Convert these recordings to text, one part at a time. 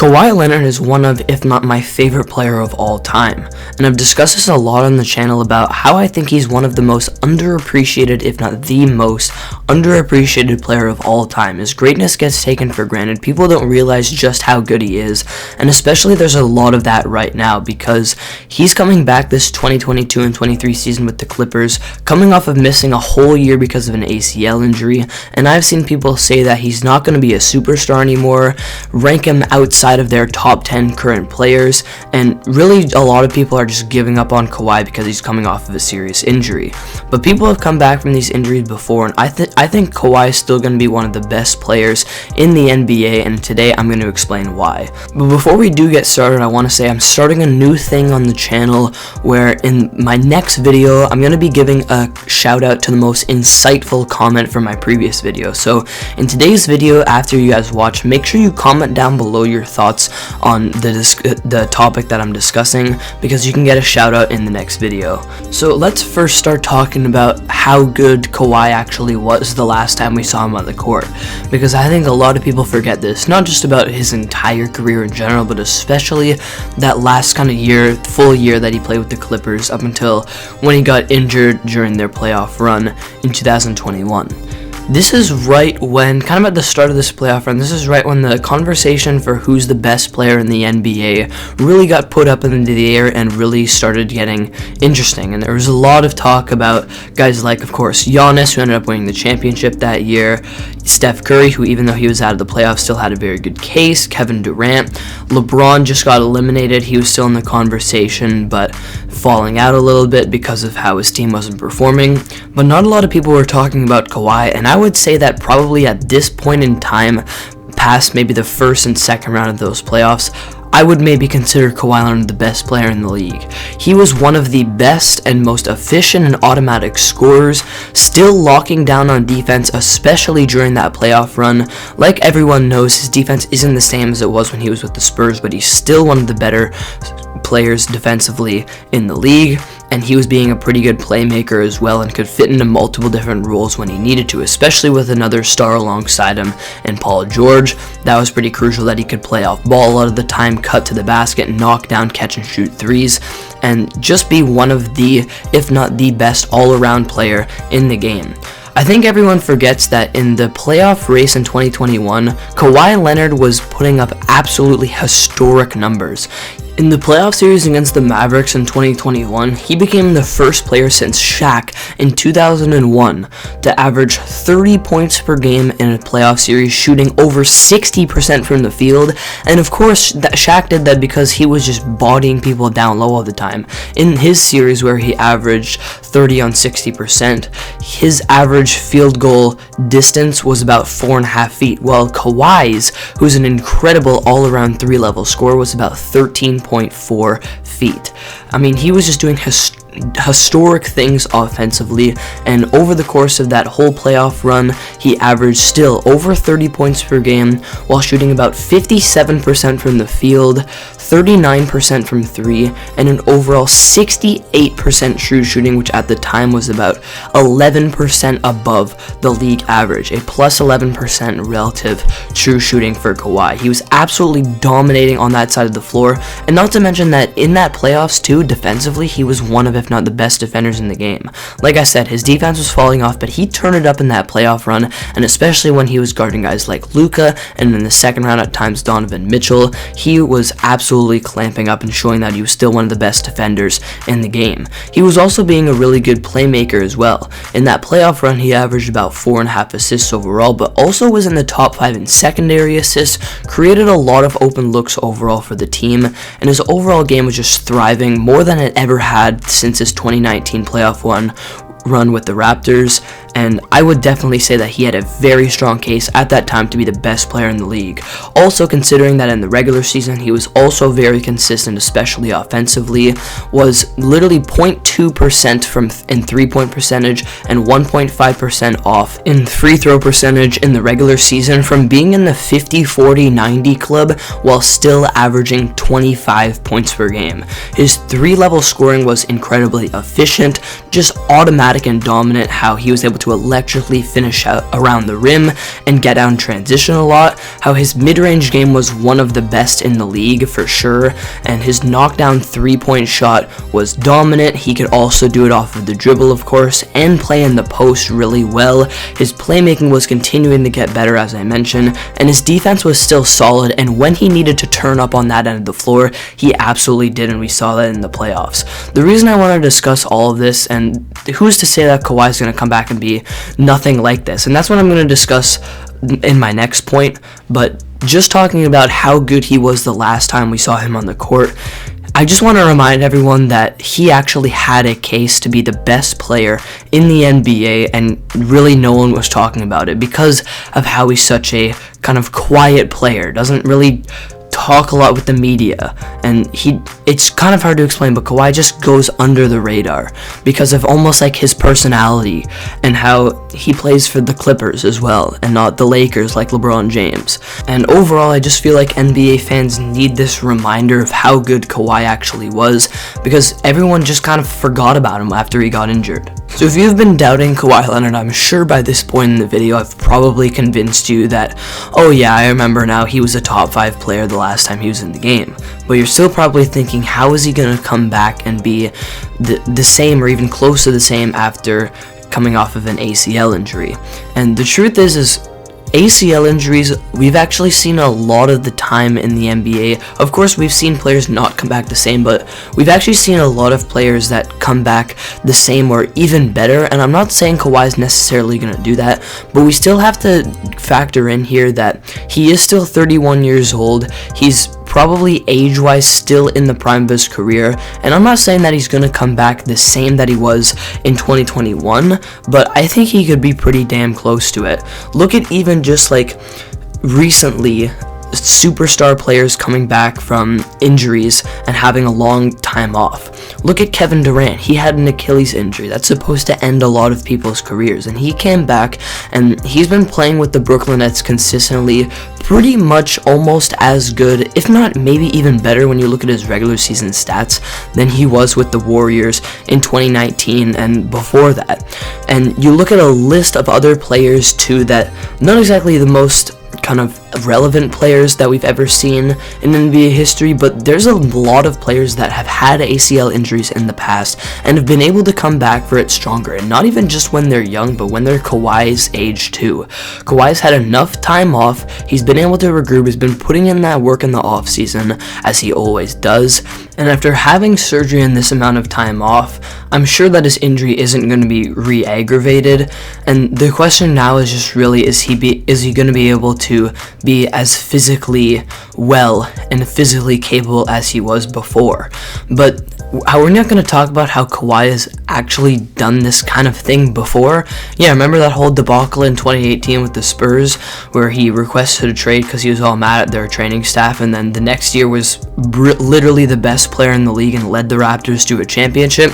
Kawhi Leonard is one of, if not my favorite player of all time, and I've discussed this a lot on the channel about how I think he's one of the most underappreciated, if not the most underappreciated player of all time. His greatness gets taken for granted. People don't realize just how good he is, and especially there's a lot of that right now because he's coming back this 2022 and 23 season with the Clippers, coming off of missing a whole year because of an ACL injury, and I've seen people say that he's not going to be a superstar anymore, rank him outside of their top 10 current players, and really a lot of people are just giving up on Kawhi because he's coming off of a serious injury. But people have come back from these injuries before, and I think Kawhi is still going to be one of the best players in the NBA, and today I'm going to explain why. But before we do get started, I want to say I'm starting a new thing on the channel where in my next video I'm going to be giving a shout out to the most insightful comment from my previous video. So in today's video, after you guys watch, make sure you comment down below your thoughts on the topic that I'm discussing, because you can get a shout out in the next video. So let's first start talking about how good Kawhi actually was the last time we saw him on the court, because I think a lot of people forget this, not just about his entire career in general, but especially that last kind of year, full year that he played with the Clippers up until when he got injured during their playoff run in 2021. This is right when, kind of at the start of this playoff run, this is right when the conversation for who's the best player in the NBA really got put up into the air and really started getting interesting. And there was a lot of talk about guys like, of course, Giannis, who ended up winning the championship that year, Steph Curry, who even though he was out of the playoffs still had a very good case, Kevin Durant, LeBron just got eliminated, he was still in the conversation, but falling out a little bit because of how his team wasn't performing. But not a lot of people were talking about Kawhi, and I would say that probably at this point in time, past maybe the first and second round of those playoffs, I would maybe consider Kawhi Leonard the best player in the league. He was one of the best and most efficient and automatic scorers, still locking down on defense, especially during that playoff run. Like everyone knows, his defense isn't the same as it was when he was with the Spurs, but he's still one of the better players defensively in the league, and he was being a pretty good playmaker as well and could fit into multiple different roles when he needed to, especially with another star alongside him and Paul George. That was pretty crucial that he could play off ball a lot of the time, cut to the basket, knock down, catch and shoot threes, and just be one of the, if not the best all-around player in the game. I think everyone forgets that in the playoff race in 2021, Kawhi Leonard was putting up absolutely historic numbers. In the playoff series against the Mavericks in 2021, he became the first player since Shaq in 2001 to average 30 points per game in a playoff series, shooting over 60% from the field. And of course, that Shaq did that because he was just bodying people down low all the time. In his series where he averaged 30 on 60%, his average field goal distance was about 4.5 feet, while Kawhi's, who's an incredible all-around three-level scorer, was about 13.4 feet. I mean, he was just doing historic things offensively, and over the course of that whole playoff run, he averaged still over 30 points per game while shooting about 57% from the field, 39% from three, and an overall 68% true shooting, which at the time was about 11% above the league average, a plus 11% relative true shooting for Kawhi. He was absolutely dominating on that side of the floor, and not to mention that in that playoffs too, defensively, he was one of, if not the best defenders in the game. Like I said, his defense was falling off, but he turned it up in that playoff run, and especially when he was guarding guys like Luka, and in the second round at times Donovan Mitchell, he was absolutely clamping up and showing that he was still one of the best defenders in the game. He was also being a really good playmaker as well. In that playoff run, he averaged about 4.5 assists overall, but also was in the top 5 in secondary assists, created a lot of open looks overall for the team, and his overall game was just thriving more than it ever had since his 2019 playoff run with the Raptors, and I would definitely say that he had a very strong case at that time to be the best player in the league. Also considering that in the regular season he was also very consistent, especially offensively, was literally 0.2% in three-point percentage and 1.5% off in free throw percentage in the regular season from being in the 50-40-90 club while still averaging 25 points per game. His three-level scoring was incredibly efficient, just automatic and dominant, how he was able to to electrically finish out around the rim and get out in transition a lot, how his mid-range game was one of the best in the league for sure, and his knockdown three-point shot was dominant. He could also do it off of the dribble, of course, and play in the post really well. His playmaking was continuing to get better, as I mentioned, and his defense was still solid, and when he needed to turn up on that end of the floor, he absolutely did, and we saw that in the playoffs. The reason I want to discuss all of this, and who's to say that Kawhi is going to come back and be nothing like this, and that's what I'm going to discuss in my next point, but just talking about how good he was the last time we saw him on the court, I just want to remind everyone that he actually had a case to be the best player in the NBA, and really no one was talking about it because of how he's such a kind of quiet player, doesn't really talk a lot with the media, and it's kind of hard to explain, but Kawhi just goes under the radar because of almost like his personality and how he plays for the Clippers as well and not the Lakers like LeBron James. And overall, I just feel like NBA fans need this reminder of how good Kawhi actually was, because everyone just kind of forgot about him after he got injured. So if you've been doubting Kawhi Leonard, I'm sure by this point in the video I've probably convinced you that, oh yeah, I remember now, he was a top 5 player the last time he was in the game. But you're still probably thinking, how is he going to come back and be the same or even close to the same after coming off of an ACL injury? And the truth is ACL injuries, we've actually seen a lot of the time in the NBA. Of course, we've seen players not come back the same, but we've actually seen a lot of players that come back the same or even better, and I'm not saying Kawhi is necessarily going to do that, but we still have to factor in here that he is still 31 years old. He's probably age-wise still in the prime of his career, and I'm not saying that he's going to come back the same that he was in 2021, but I think he could be pretty damn close to it. Look at even just like recently, superstar players coming back from injuries and having a long time off. Look at Kevin Durant. He had an Achilles injury that's supposed to end a lot of people's careers, and he came back and he's been playing with the Brooklyn Nets consistently, pretty much almost as good, if not maybe even better when you look at his regular season stats than he was with the Warriors in 2019 and before that. And you look at a list of other players too that not exactly the most kind of relevant players that we've ever seen in NBA history, but there's a lot of players that have had ACL injuries in the past and have been able to come back for it stronger, and not even just when they're young, but when they're Kawhi's age too. Kawhi's had enough time off, he's been able to regroup, he's been putting in that work in the off season as he always does, and after having surgery and this amount of time off, I'm sure that his injury isn't going to be re-aggravated, and the question now is just really, is he going to be able to be as physically well and physically capable as he was before? But we're not going to talk about how Kawhi has actually done this kind of thing before. Yeah, remember that whole debacle in 2018 with the Spurs where he requested a trade because he was all mad at their training staff, and then the next year was literally the best player in the league and led the Raptors to a championship.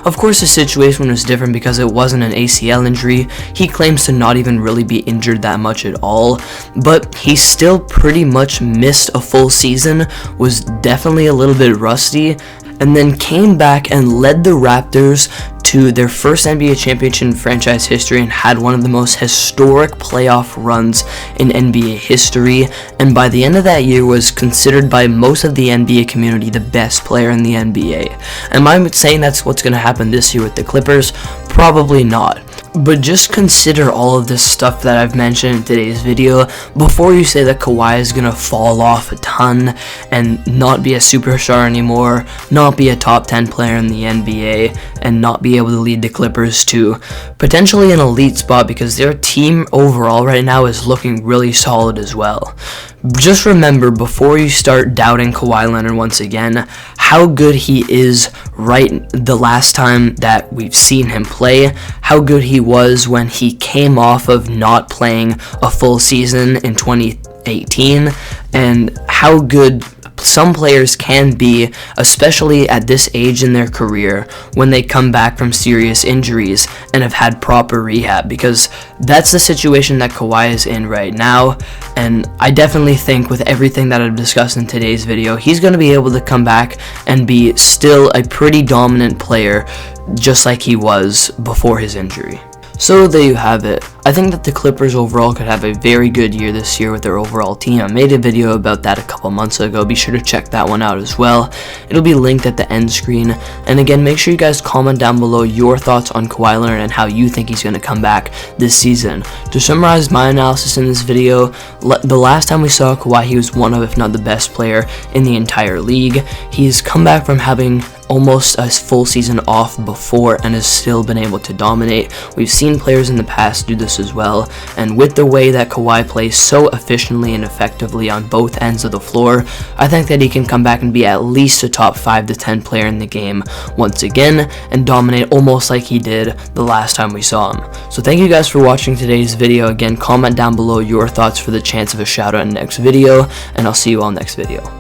Of course, the situation was different because it wasn't an ACL injury. He claims to not even really be injured that much at all, but he still pretty much missed a full season, was definitely a little bit rusty, and then came back and led the Raptors to their first NBA championship in franchise history and had one of the most historic playoff runs in NBA history, and by the end of that year was considered by most of the NBA community the best player in the NBA. Am I saying that's what's going to happen this year with the Clippers? Probably not. But just consider all of this stuff that I've mentioned in today's video before you say that Kawhi is going to fall off a ton and not be a superstar anymore, not be a top 10 player in the NBA, and not be able to lead the Clippers to potentially an elite spot, because their team overall right now is looking really solid as well. Just remember, before you start doubting Kawhi Leonard once again, how good he is the last time that we've seen him play, how good he was when he came off of not playing a full season in 2018, and how good some players can be, especially at this age in their career, when they come back from serious injuries and have had proper rehab, because that's the situation that Kawhi is in right now. And I definitely think with everything that I've discussed in today's video, he's going to be able to come back and be still a pretty dominant player just like he was before his injury. So there you have it. I think that the Clippers overall could have a very good year this year with their overall team. I made a video about that a couple months ago. Be sure to check that one out as well. It'll be linked at the end screen. And again, make sure you guys comment down below your thoughts on Kawhi Leonard and how you think he's going to come back this season. To summarize my analysis in this video, the last time we saw Kawhi, he was one of, if not the best player in the entire league. He's come back from having almost a full season off before and has still been able to dominate. We've seen players in the past do this as well, and with the way that Kawhi plays so efficiently and effectively on both ends of the floor, I think that he can come back and be at least a top 5 to 10 player in the game once again and dominate almost like he did the last time we saw him. So thank you guys for watching today's video. Again, comment down below your thoughts for the chance of a shout out in the next video, and I'll see you all next video.